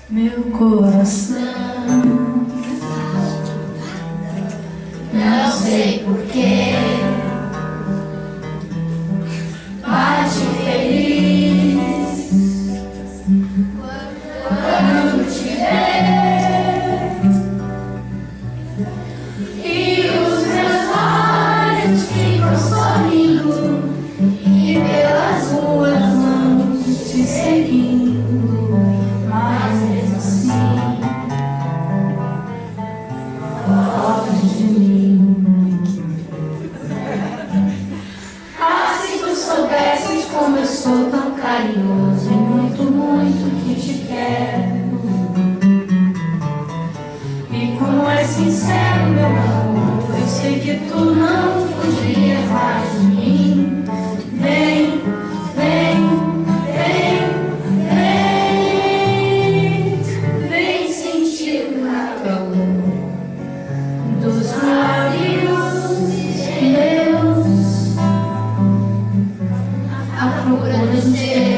Meu coração, não sei porquê, bate feliz quando te ver, e os meus olhos ficam sorrindo e pelas ruas vão te seguindo. Mas mesmo assim, fora de mim. Ah, se tu soubesses como eu sou tão carinhoso e muito, muito que te quero, e como é sincero meu amor, eu sei que tu não fugias mais de mim. Vem, vem, vem, vem sentir o calor dos lábios meus, a procura dos teus.